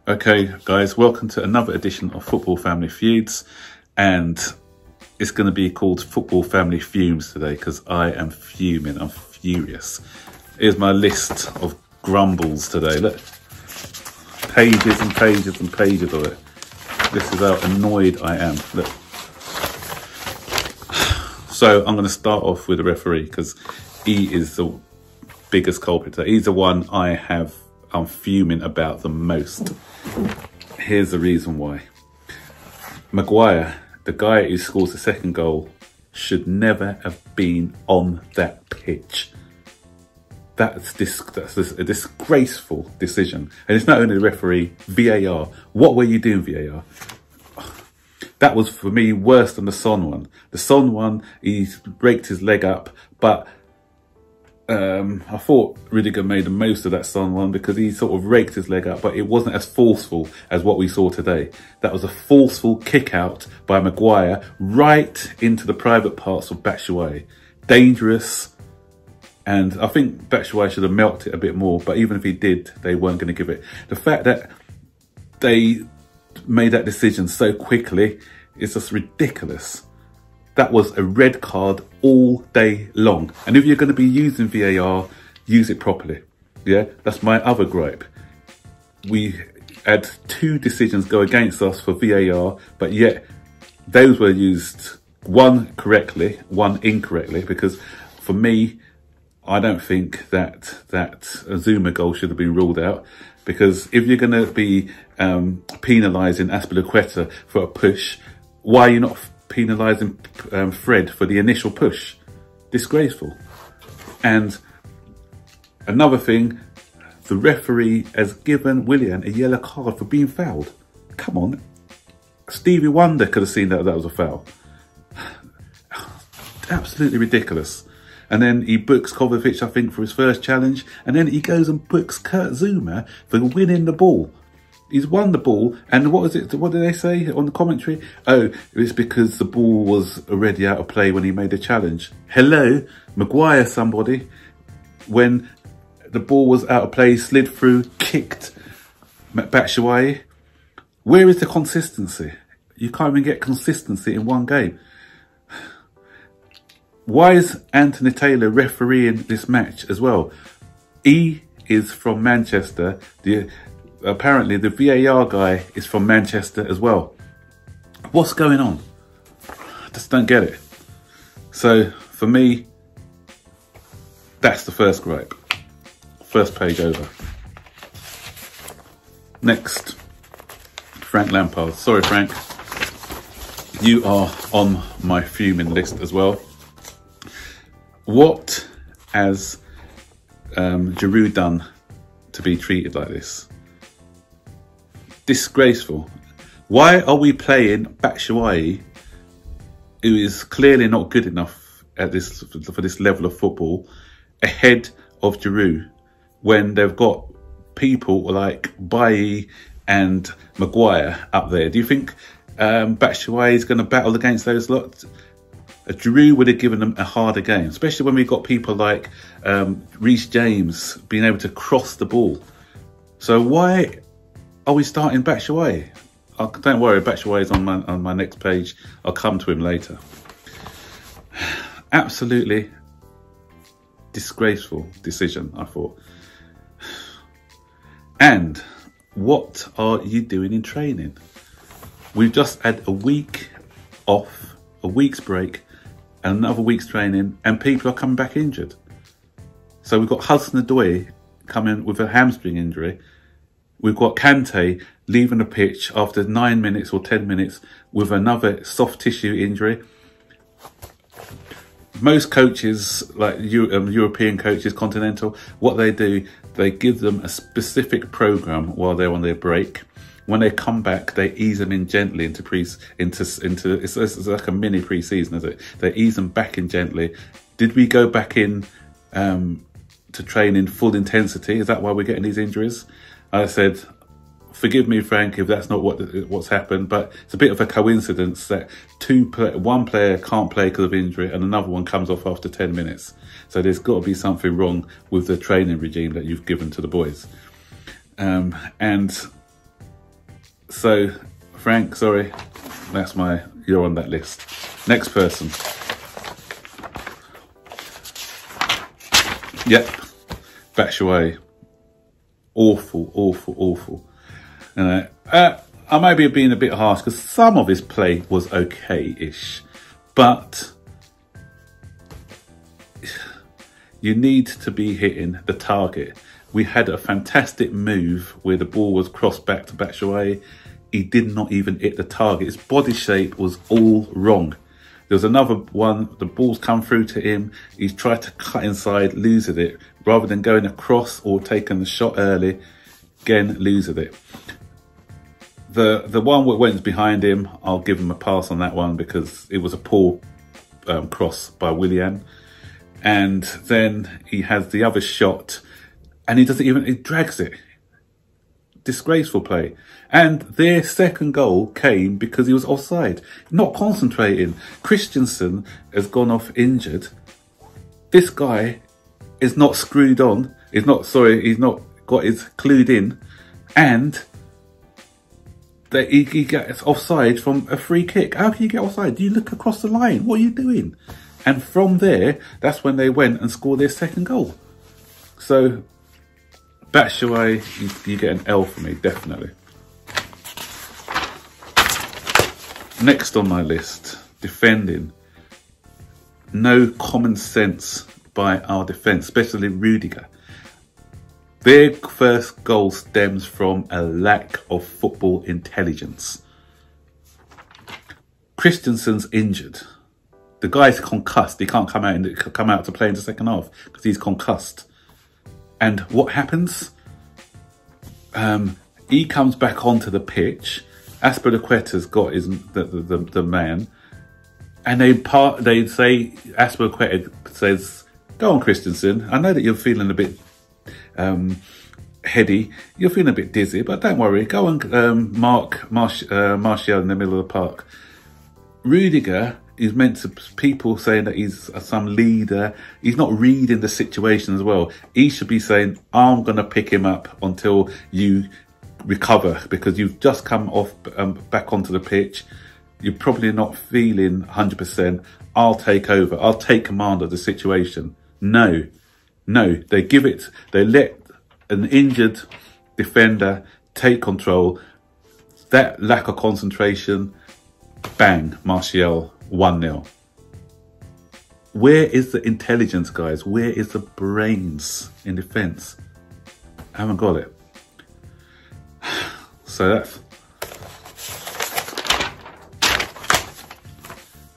Okay, guys, welcome to another edition of Football Family Feuds, and it's going to be called Football Family Fumes today because I am fuming. I'm furious. Here's my list of grumbles today. Look, pages and pages and pages of it. This is how annoyed I am. Look. So I'm going to start off with the referee because he is the biggest culprit. He's the one I'm fuming about the most. Here's the reason why. Maguire, the guy who scores the second goal, should never have been on that pitch. That's a disgraceful decision. And it's not only the referee, VAR. What were you doing, VAR? That was, for me, worse than the Son one. The Son one, he raked his leg up, but I thought Rudiger made the most of that Son one because he sort of raked his leg up, but it wasn't as forceful as what we saw today. That was a forceful kick out by Maguire right into the private parts of Batshuayi. Dangerous. And I think Batshuayi should have milked it a bit more, but even if he did, they weren't going to give it. The fact that they made that decision so quickly is just ridiculous. That was a red card all day long. And if you're going to be using VAR, use it properly. Yeah, that's my other gripe. We had two decisions go against us for VAR, but yet those were used, one correctly, one incorrectly, because for me, I don't think that a Zuma goal should have been ruled out, because if you're going to be penalising Azpilicueta for a push, why are you not penalising Fred for the initial push? Disgraceful. And another thing, the referee has given Willian a yellow card for being fouled. Come on. Stevie Wonder could have seen that was a foul. Absolutely ridiculous. And then he books Kovacic, I think, for his first challenge. And then he goes and books Kurt Zouma for winning the ball. He's won the ball. And what was it? What did they say on the commentary? Oh, it's because the ball was already out of play when he made the challenge. Hello, Maguire, somebody. When the ball was out of play, slid through, kicked Batshuayi. Where is the consistency? You can't even get consistency in one game. Why is Anthony Taylor refereeing this match as well? He is from Manchester. Apparently the VAR guy is from Manchester as well. What's going on? I just don't get it. So for me, that's the first gripe. First page over. Next, Frank Lampard. Sorry, Frank. You are on my fuming list as well. What has Giroud done to be treated like this? Disgraceful. Why are we playing Batshuayi, who is clearly not good enough at this for this level of football, ahead of Giroud, when they've got people like Bailly and Maguire up there? Do you think Batshuayi is going to battle against those lot? Giroud would have given them a harder game, especially when we've got people like Reece James being able to cross the ball. So why are we starting Batshuayi? Don't worry, Batshuayi is on my next page. I'll come to him later. Absolutely disgraceful decision, I thought. And what are you doing in training? We've just had a week off, a week's break, and another week's training, and people are coming back injured. So we've got Hudson-Odoi coming with a hamstring injury. We've got Kante leaving the pitch after 9 minutes or 10 minutes with another soft tissue injury. Most coaches, like European coaches, continental, what they do, they give them a specific program while they're on their break. When they come back, they ease them in gently into it's like a mini pre-season, is it? They ease them back in gently. Did we go back in to train in full intensity? Is that why we're getting these injuries? I said, forgive me, Frank, if that's not what's happened, but it's a bit of a coincidence that one player can't play because of injury and another one comes off after 10 minutes. So there's got to be something wrong with the training regime that you've given to the boys. And So, Frank, sorry, you're on that list. Next person. Yep, Batshuayi. Awful, awful, awful. I might be being a bit harsh because some of his play was okay-ish, but you need to be hitting the target. We had a fantastic move where the ball was crossed back to Batshuayi. He did not even hit the target. His body shape was all wrong. There was another one, the ball's come through to him. He's tried to cut inside, losing it. Rather than going across or taking the shot early, again, losing it. The one that went behind him, I'll give him a pass on that one because it was a poor cross by Willian. And then he has the other shot and he drags it. Disgraceful play. And their second goal came because he was offside, not concentrating. Christensen has gone off injured. This guy is not screwed on. He's not got his clued in. And that he gets offside from a free kick. How can you get offside? Do you look across the line? What are you doing? And from there, that's when they went and scored their second goal. So, Batshuayi, you get an L for me, definitely. Next on my list, defending. No common sense by our defence, especially Rudiger. Their first goal stems from a lack of football intelligence. Christensen's injured. The guy's concussed. He can't come out to play in the second half because he's concussed. And what happens? He comes back onto the pitch. Aspilicueta's got the man, and they say Aspilicueta says, "Go on, Christensen. I know that you're feeling a bit heady. You're feeling a bit dizzy, but don't worry. Go and Martial in the middle of the park." Rudiger is meant to people saying that he's some leader. He's not reading the situation as well. He should be saying, "I'm going to pick him up until you recover because you've just come off back onto the pitch. You're probably not feeling 100%. I'll take over. I'll take command of the situation." No, they let an injured defender take control. That lack of concentration, bang, Martial, 1-0. Where is the intelligence, guys? Where is the brains in defence? I haven't got it. So that's...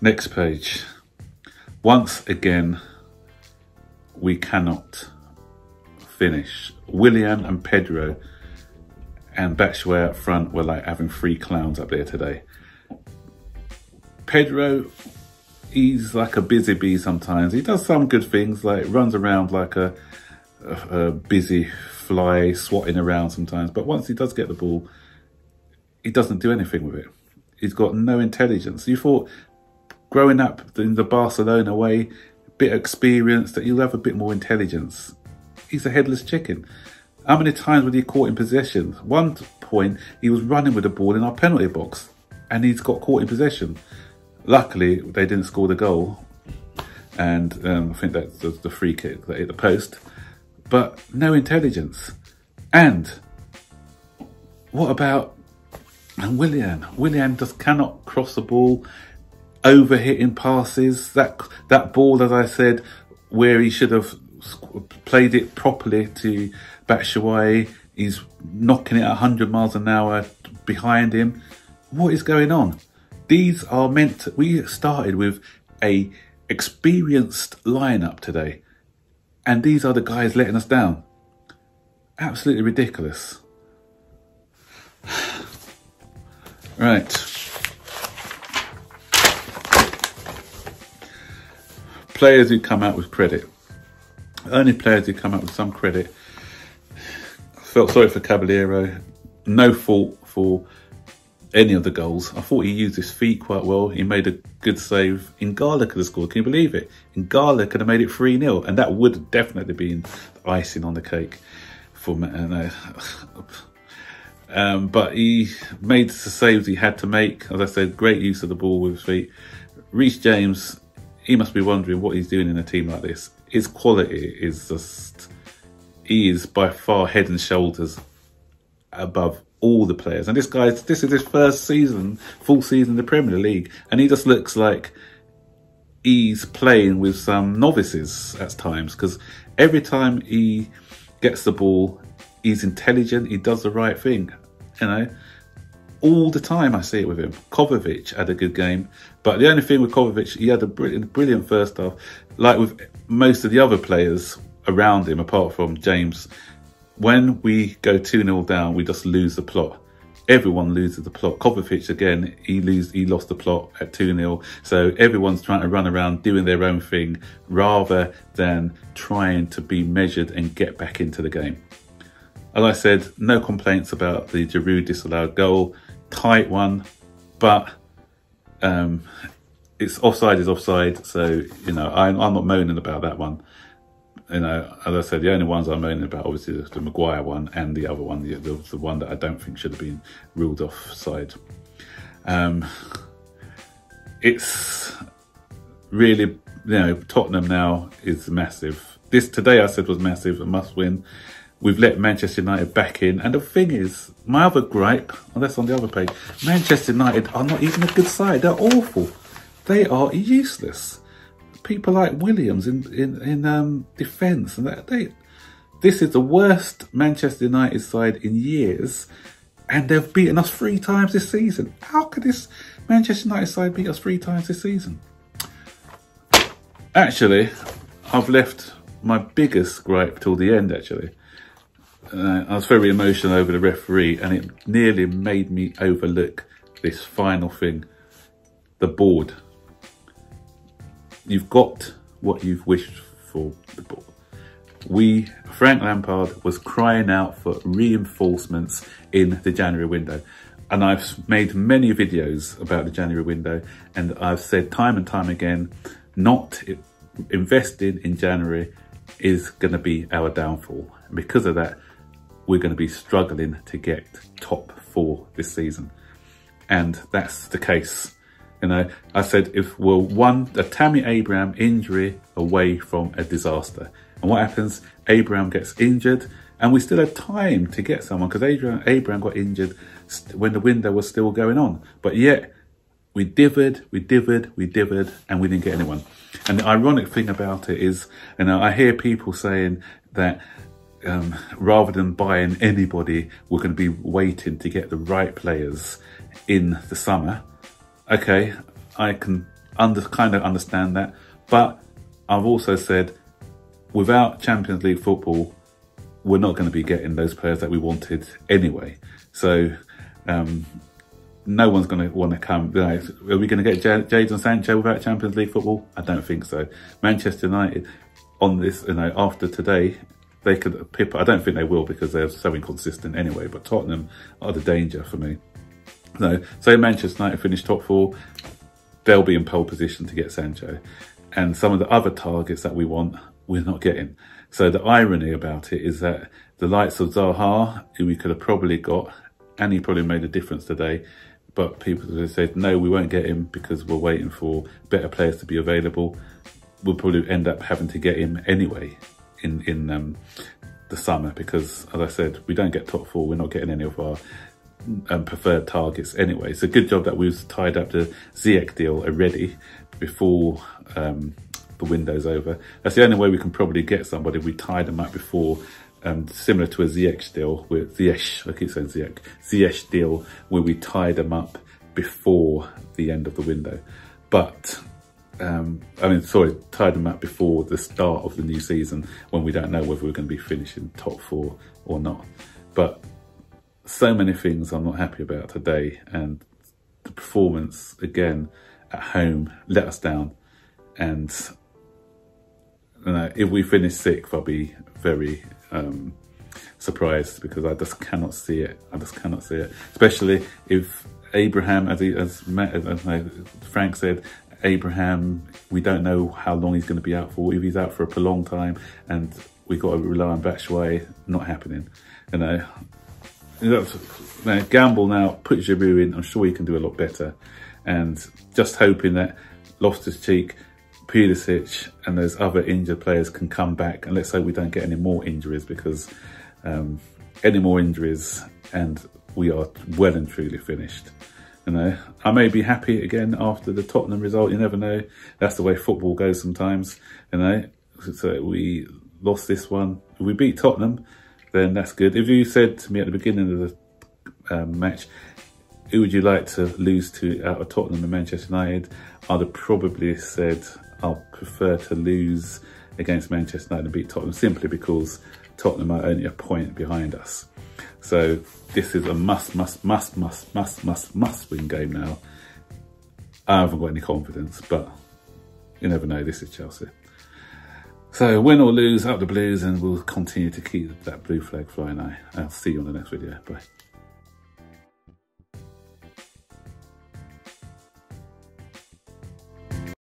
Next page. Once again, we cannot finish. Willian and Pedro and Batshuayi up front were like having 3 clowns up there today. Pedro, he's like a busy bee sometimes. He does some good things, like runs around like a busy fly, swatting around sometimes. But once he does get the ball, he doesn't do anything with it. He's got no intelligence. You thought growing up in the Barcelona way, bit of experience, that you'll have a bit more intelligence. He's a headless chicken. How many times was he caught in possession? One point, he was running with the ball in our penalty box and he's got caught in possession. Luckily, they didn't score the goal. And I think that's the free kick that hit the post. But no intelligence. And what about Willian? Willian just cannot cross the ball, over-hitting passes. That ball, as I said, where he should have played it properly to Batshuayi, he's knocking it at 100 miles an hour behind him. What is going on? These are meant to, we started with a experienced lineup today, and these are the guys letting us down. Absolutely ridiculous. Right. Players who come out with credit. Only players who come out with some credit. I felt sorry for Caballero. No fault for any of the goals. I thought he used his feet quite well. He made a good save. Ingala could have scored. Can you believe it? Ingala could have made it 3-0, and that would have definitely been icing on the cake for But he made the saves he had to make. As I said, great use of the ball with his feet. Reece James, he must be wondering what he's doing in a team like this. His quality is just, he is by far head and shoulders above all the players. And this is his first season, full season in the Premier League. And he just looks like he's playing with some novices at times, because every time he gets the ball, he's intelligent, he does the right thing, you know. All the time I see it with him. Kovacic had a good game, but the only thing with Kovacic, he had a brilliant first half. Like with most of the other players around him, apart from James, when we go 2-0 down, we just lose the plot. Everyone loses the plot. Kovacic, again, he lost the plot at 2-0. So everyone's trying to run around doing their own thing rather than trying to be measured and get back into the game. As I said, no complaints about the Giroud disallowed goal. Tight one, but it's offside is offside. So, you know, I'm not moaning about that one. You know, as I said, the only ones I'm moaning about, obviously, the Maguire one and the other one, the one that I don't think should have been ruled offside. It's really, you know, Tottenham now is massive. This today I said was massive, a must win. We've let Manchester United back in. And the thing is, my other gripe, and that's on the other page, Manchester United are not even a good side. They're awful. They are useless. People like Williams in defence, and this is the worst Manchester United side in years, and they've beaten us 3 times this season. How could this Manchester United side beat us 3 times this season? Actually, I've left my biggest gripe till the end, actually. I was very emotional over the referee, and it nearly made me overlook this final thing. The board. You've got what you've wished for, the board. Frank Lampard was crying out for reinforcements in the January window. And I've made many videos about the January window, and I've said time and time again, not investing in January is going to be our downfall. And because of that, we're going to be struggling to get top 4 this season. And that's the case. You know, I said if we're a Tammy Abraham injury away from a disaster. And what happens? Abraham gets injured, and we still had time to get someone, because Abraham got injured when the window was still going on. But yet, we dithered, and we didn't get anyone. And the ironic thing about it is, you know, I hear people saying that rather than buying anybody, we're going to be waiting to get the right players in the summer. Okay, I can kind of understand that, but I've also said without Champions League football, we're not going to be getting those players that we wanted anyway. So no one's going to want to come. You know, are we going to get Jadon Sancho without Champions League football? I don't think so. Manchester United on this, you know, after today, they could pip. I don't think they will, because they're so inconsistent anyway. But Tottenham are the danger for me. No, so Manchester United finish top 4, they'll be in pole position to get Sancho. And some of the other targets that we want, we're not getting. So the irony about it is that the likes of Zaha, who we could have probably got, and he probably made a difference today, but people have said, no, we won't get him because we're waiting for better players to be available. We'll probably end up having to get him anyway in the summer, because, as I said, we don't get top 4, we're not getting any of our preferred targets anyway. It's a good job that we've tied up the Ziyech deal already before the window's over. That's the only way we can probably get somebody. We tied them up before, similar to a Ziyech deal with Ziyech deal, where we tied them up before the end of the window. But tied them up before the start of the new season, when we don't know whether we're going to be finishing top 4 or not. But so many things I'm not happy about today, and the performance again at home let us down. And you know, if we finish 6th, I'll be very surprised, because I just cannot see it. I just cannot see it, especially if Abraham, as Frank said, Abraham, we don't know how long he's going to be out for. If he's out for a prolonged time, and we've got to rely on Batshuayi, not happening. You know, gamble now, put Giroud in. I'm sure he can do a lot better. And just hoping that Loftus-Cheek, Pulisic and those other injured players can come back. And let's hope we don't get any more injuries, because any more injuries and we are well and truly finished. You know, I may be happy again after the Tottenham result. You never know. That's the way football goes sometimes. You know, so we lost this one. If we beat Tottenham, then that's good. If you said to me at the beginning of the match, who would you like to lose to out of Tottenham and Manchester United, I'd have probably said I'll prefer to lose against Manchester United and beat Tottenham, simply because Tottenham are only a point behind us. So this is a must win game now. I haven't got any confidence, but you never know, this is Chelsea. So win or lose, up the Blues, and we'll continue to keep that blue flag flying high. I'll see you on the next video. Bye.